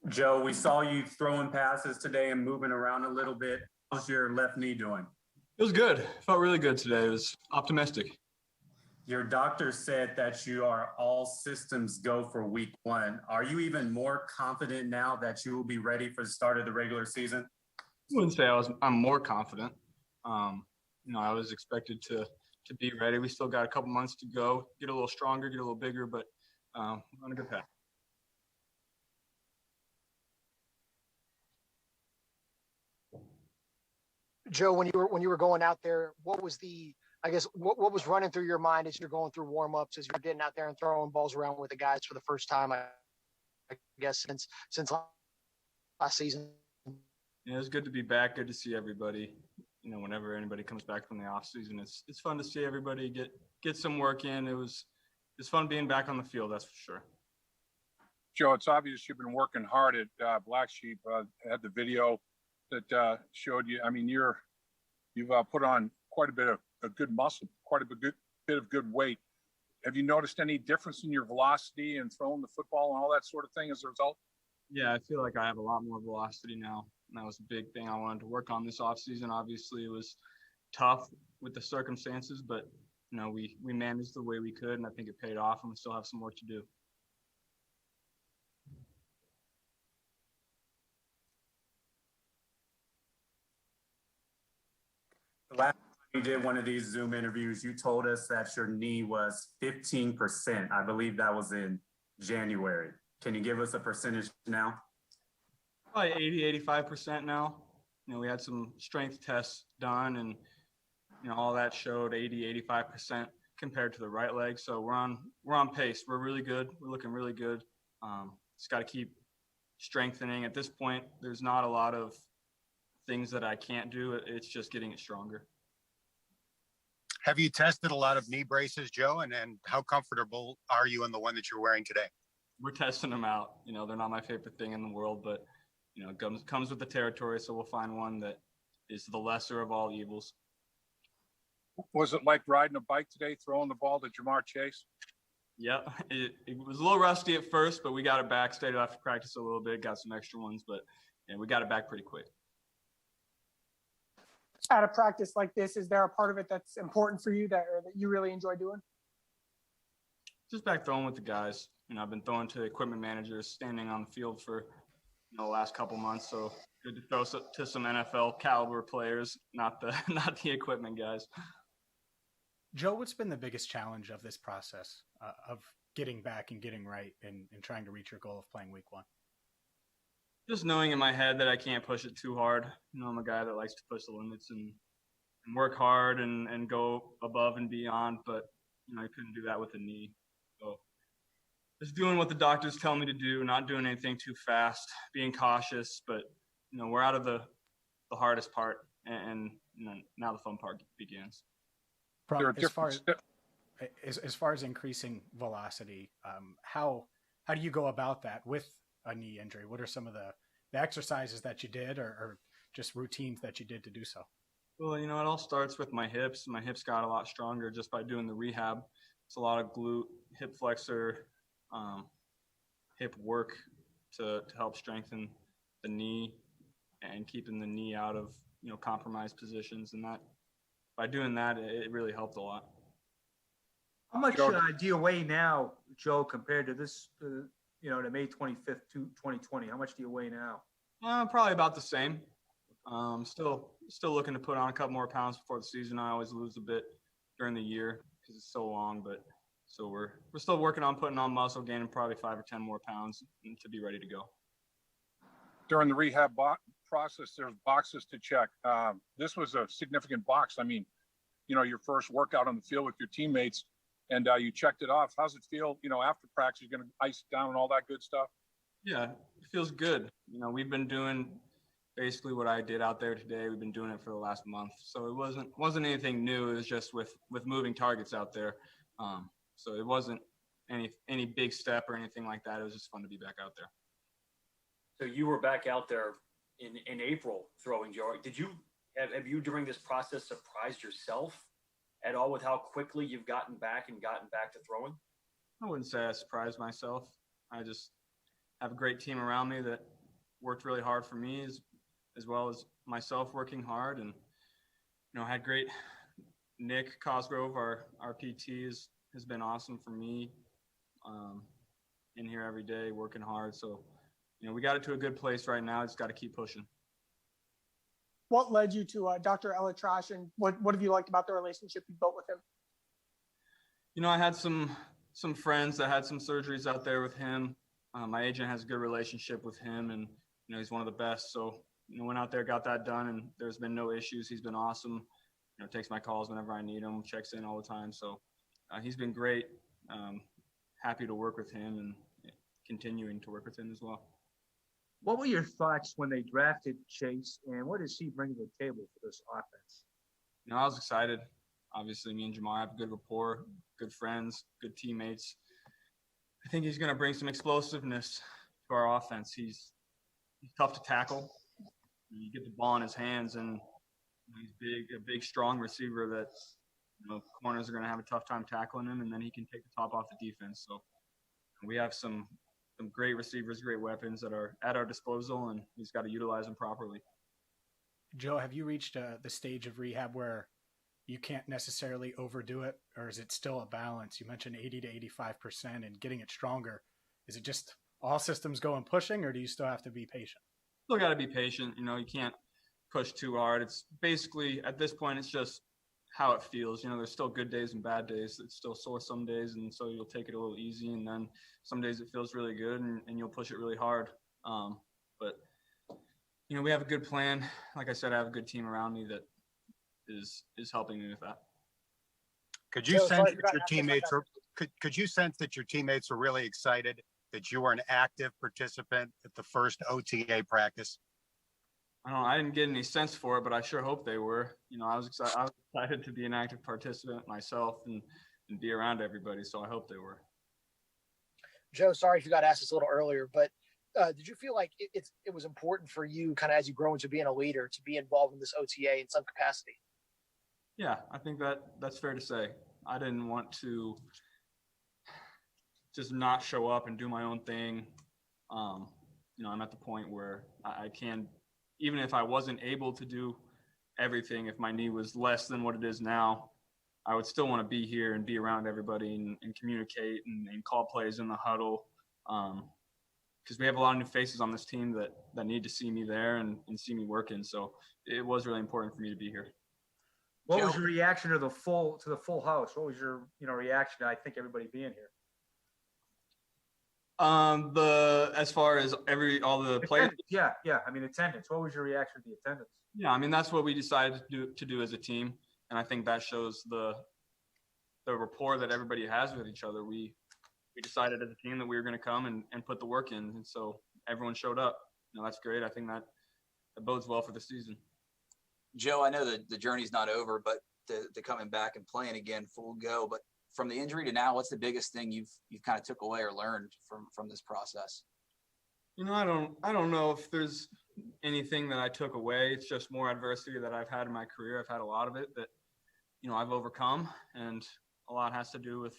Joe, we saw you throwing passes today and moving around a little bit. How's your left knee doing? It was good. Felt really good today. It was optimistic. Your doctor said that you are all systems go for week one. Are you even more confident now that you will be ready for the start of the regular season? I wouldn't say I'm more confident. I was expected to be ready. We still got a couple months to go, get a little stronger, get a little bigger, but we're on a good path. Joe, when you were going out there, what was what was running through your mind as you're going through warm-ups, as you're getting out there and throwing balls around with the guys for the first time, I guess, since last season? Yeah, it's good to be back. Good to see everybody. Whenever anybody comes back from the off season, it's fun to see everybody get some work in. It's fun being back on the field, that's for sure. Joe, it's obvious you've been working hard at Black Sheep. Had the video that showed you. I mean, you've put on quite a bit of good muscle, quite a bit of good weight. Have you noticed any difference in your velocity and throwing the football and all that sort of thing as a result? Yeah, I feel like I have a lot more velocity now. And that was a big thing I wanted to work on this offseason. Obviously, it was tough with the circumstances, but we managed the way we could, and I think it paid off, and we still have some work to do. The last time you did one of these Zoom interviews, you told us that your knee was 15%. I believe that was in January. Can you give us a percentage now? Probably 80-85% now. We had some strength tests done, and all that showed 80-85% compared to the right leg. So we're on pace. We're really good. We're looking really good. Just got to keep strengthening. At this point, there's not a lot of things that I can't do. It's just getting it stronger. Have you tested a lot of knee braces, Joe? And how comfortable are you in the one that you're wearing today? We're testing them out. They're not my favorite thing in the world, but it comes with the territory. So we'll find one that is the lesser of all evils. Was it like riding a bike today, throwing the ball to Jamar Chase? Yeah, it was a little rusty at first, but we got it back. Stayed after practice a little bit, got some extra ones, but we got it back pretty quick. At a practice like this, is there a part of it that's important for you that you really enjoy doing? Just back throwing with the guys. I've been throwing to equipment managers, standing on the field for the last couple months. So good to throw to some NFL caliber players, not the equipment guys. Joe, what's been the biggest challenge of this process of getting back and getting right and trying to reach your goal of playing week one? Just knowing in my head that I can't push it too hard. I'm a guy that likes to push the limits and work hard and go above and beyond, but I couldn't do that with a knee. So just doing what the doctors tell me to do, not doing anything too fast, being cautious, but we're out of the hardest part, and now the fun part begins. As far as increasing velocity, how do you go about that with a knee injury? What are some of the exercises that you did or just routines that you did to do so? Well, it all starts with my hips. My hips got a lot stronger just by doing the rehab. It's a lot of glute, hip flexor, hip work to help strengthen the knee and keeping the knee out of, compromised positions. And that by doing that, it really helped a lot. How much do you weigh now, Joe, compared to this, to May 25th, 2020? How much do you weigh now? Probably about the same. Still looking to put on a couple more pounds before the season. I always lose a bit during the year because it's so long, but so we're still working on putting on muscle, gaining probably 5 or 10 more pounds to be ready to go. During the rehab process, there's boxes to check. This was a significant box. I mean, your first workout on the field with your teammates, and you checked it off. How's it feel, after practice? You're going to ice it down and all that good stuff? Yeah, it feels good. We've been doing basically what I did out there today. We've been doing it for the last month. So it wasn't anything new. It was just with moving targets out there. So it wasn't any big step or anything like that. It was just fun to be back out there. So you were back out there in April throwing, Joe. Have you during this process surprised yourself at all with how quickly you've gotten back to throwing? I wouldn't say I surprised myself. I just have a great team around me that worked really hard for me as well as myself working hard, and had great. Nick Cosgrove, our PT, has been awesome for me. In here every day, working hard. So, we got it to a good place right now. Just got to keep pushing. What led you to Dr. Elatrash, and what have you liked about the relationship you built with him? I had some friends that had some surgeries out there with him. My agent has a good relationship with him, and he's one of the best. So went out there, got that done, and there's been no issues. He's been awesome. Takes my calls whenever I need him, checks in all the time. So he's been great. Happy to work with him and continuing to work with him as well. What were your thoughts when they drafted Chase, and what does he bring to the table for this offense? I was excited. Obviously, me and Jamar have a good rapport, good friends, good teammates. I think he's going to bring some explosiveness to our offense. He's tough to tackle. You get the ball in his hands, and he's a big, strong receiver that corners are going to have a tough time tackling him, and then he can take the top off the defense. So we have some great receivers, great weapons that are at our disposal, and he's got to utilize them properly. Joe, have you reached the stage of rehab where you can't necessarily overdo it, or is it still a balance? You mentioned 80 to 85% and getting it stronger. Is it just all systems go and pushing, or do you still have to be patient? Still got to be patient. You can't push too hard. It's basically, at this point, it's just how it feels. There's still good days and bad days. It's still sore some days, and so you'll take it a little easy, and then some days it feels really good, and you'll push it really hard. But we have a good plan. Like I said, I have a good team around me that is helping me with that. Could you sense that your teammates were could you sense that your teammates were really excited that you were an active participant at the first OTA practice? I didn't get any sense for it, but I sure hope they were. I was excited to be an active participant myself and be around everybody, so I hope they were. Joe, sorry if you got asked this a little earlier, but did you feel like it was important for you, kind of as you grow into being a leader, to be involved in this OTA in some capacity? Yeah, I think that's fair to say. I didn't want to just not show up and do my own thing. I'm at the point where I can, even if I wasn't able to do everything, if my knee was less than what it is now, I would still want to be here and be around everybody and communicate and call plays in the huddle. Because we have a lot of new faces on this team that need to see me there and see me working. So it was really important for me to be here. What was your reaction to the full house? What was your reaction to, I think, everybody being here? As far as all the players. Yeah. I mean, attendance. What was your reaction to the attendance? Yeah, I mean, that's what we decided to do as a team, and I think that shows the rapport that everybody has with each other. We decided as a team that we were going to come and put the work in, and so everyone showed up. That's great. I think that bodes well for the season. Joe, I know that the journey's not over, but to coming back and playing again full go. But from the injury to now, what's the biggest thing you've kind of took away or learned from this process? I don't know if there's anything that I took away. It's just more adversity that I've had in my career. I've had a lot of it that I've overcome, and a lot has to do with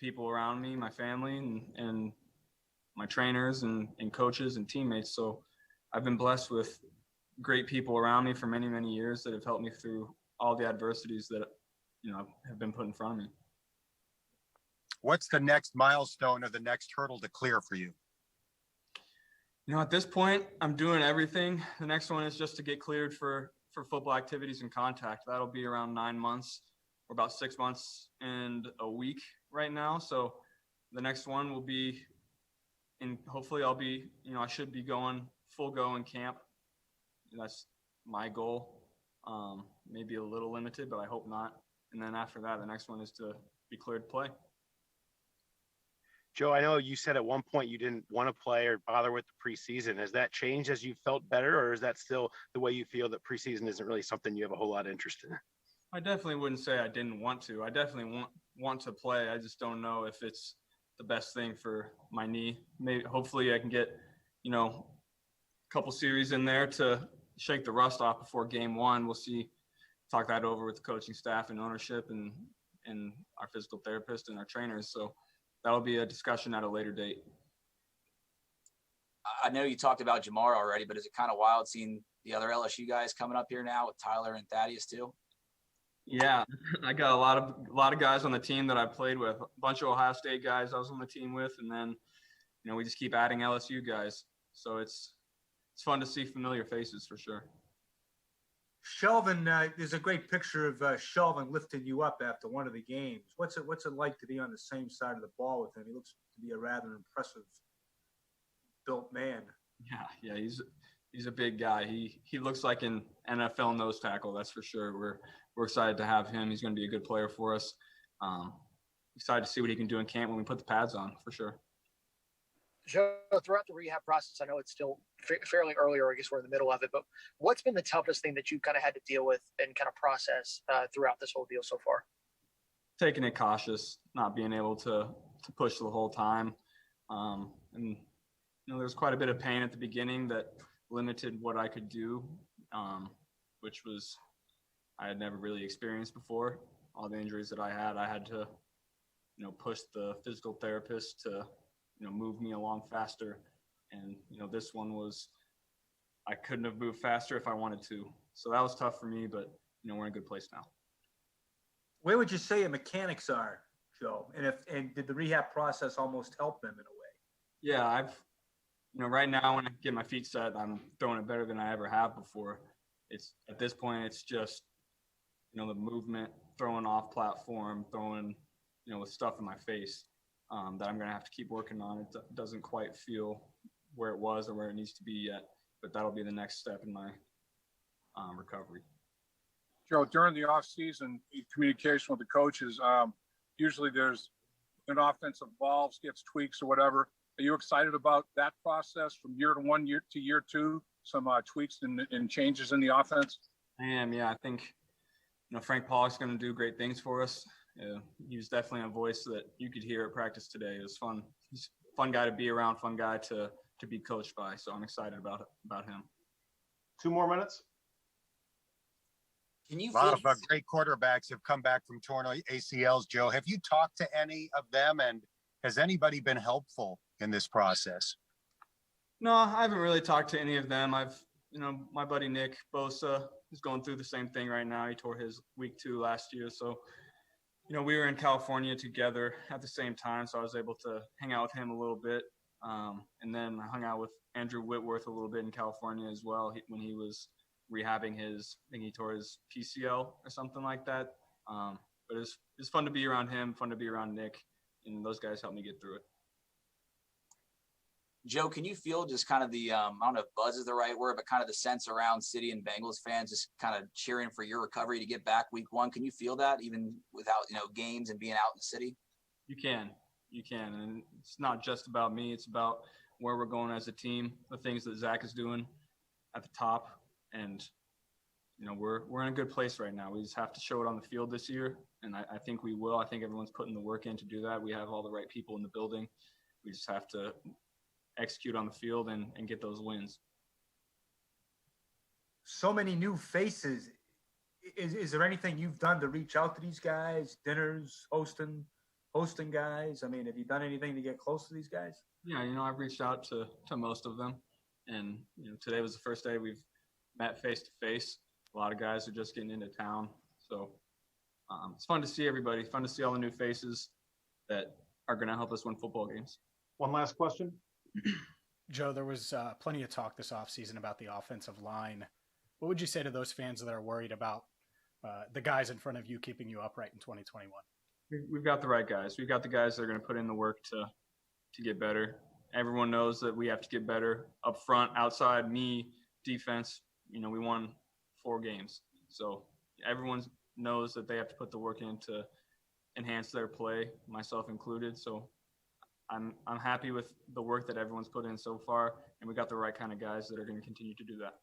people around me, my family, and my trainers and coaches and teammates. So I've been blessed with great people around me for many, many years that have helped me through all the adversities that have been put in front of me. What's the next milestone or the next hurdle to clear for you? At this point, I'm doing everything. The next one is just to get cleared for football activities and contact. That'll be around 9 months. We're about 6 months and a week right now. So the next one will be, and hopefully I'll be, I should be going full go in camp. That's my goal. Maybe a little limited, but I hope not. And then after that, the next one is to be cleared to play. Joe, I know you said at one point you didn't want to play or bother with the preseason. Has that changed as you felt better, or is that still the way you feel that preseason isn't really something you have a whole lot of interest in? I definitely wouldn't say I didn't want to. I definitely want to play. I just don't know if it's the best thing for my knee. Maybe, hopefully I can get, a couple series in there to shake the rust off before game one. We'll see, talk that over with the coaching staff and ownership and our physical therapist and our trainers. So that'll be a discussion at a later date. I know you talked about Jamar already, but is it kind of wild seeing the other LSU guys coming up here now with Tyler and Thaddeus too? Yeah, I got a lot of guys on the team that I played with. A bunch of Ohio State guys I was on the team with, and then we just keep adding LSU guys. So it's fun to see familiar faces for sure. Shelvin, there's a great picture of Shelvin lifting you up after one of the games. What's it like to be on the same side of the ball with him? He looks to be a rather impressive built man. Yeah, he's a big guy. He looks like an NFL nose tackle, that's for sure. We're excited to have him. He's going to be a good player for us. Excited to see what he can do in camp when we put the pads on, for sure. Joe, throughout the rehab process, I know it's still fairly early, or I guess we're in the middle of it, but what's been the toughest thing that you kind of had to deal with and kind of process throughout this whole deal so far? Taking it cautious, not being able to push the whole time. And there's quite a bit of pain at the beginning that limited what I could do, which was I had never really experienced before. All the injuries that I had to, push the physical therapist to, move me along faster. And, this one was, I couldn't have moved faster if I wanted to. So that was tough for me, but, we're in a good place now. Where would you say your mechanics are, Joe? And did the rehab process almost help them in a way? Yeah, right now when I get my feet set, I'm throwing it better than I ever have before. At this point, it's just, the movement, throwing off platform, throwing, with stuff in my face that I'm going to have to keep working on. It doesn't quite feel where it was or where it needs to be yet, but that'll be the next step in my recovery. Joe, during the off season, communication with the coaches, usually there's an offensive valves, gets tweaks or whatever. Are you excited about that process from year to year two, some tweaks and changes in the offense? I am, yeah. I think, Frank Pollock's going to do great things for us. He was definitely a voice that you could hear at practice today. It was fun. He's a fun guy to be around, fun guy to be coached by. So I'm excited about him. 2 more minutes. Can you? A lot of great quarterbacks have come back from torn ACLs. Joe, have you talked to any of them, and has anybody been helpful in this process? No, I haven't really talked to any of them. My buddy Nick Bosa is going through the same thing right now. He tore his week 2 last year. So, we were in California together at the same time. So I was able to hang out with him a little bit. And then I hung out with Andrew Whitworth a little bit in California as well when he was rehabbing I think he tore his PCL or something like that. But it's fun to be around him, fun to be around Nick, and those guys helped me get through it. Joe, can you feel just kind of the, I don't know if buzz is the right word, but kind of the sense around City and Bengals fans just kind of cheering for your recovery to get back week 1? Can you feel that even without, games and being out in the city? You can. And it's not just about me. It's about where we're going as a team, the things that Zach is doing at the top. And, we're in a good place right now. We just have to show it on the field this year. And I think we will. I think everyone's putting the work in to do that. We have all the right people in the building. We just have to execute on the field and get those wins. So many new faces. Is there anything you've done to reach out to these guys? Dinners, hosting guys? I mean, have you done anything to get close to these guys? Yeah, I've reached out to most of them. And, today was the first day we've met face to face. A lot of guys are just getting into town. So it's fun to see everybody, fun to see all the new faces that are going to help us win football games. One last question. Joe, there was plenty of talk this offseason about the offensive line. What would you say to those fans that are worried about the guys in front of you keeping you upright in 2021? We've got the right guys. We've got the guys that are going to put in the work to get better. Everyone knows that we have to get better up front, outside, me, defense. We won 4 games. So everyone knows that they have to put the work in to enhance their play, myself included. So I'm happy with the work that everyone's put in so far, and we got the right kind of guys that are going to continue to do that.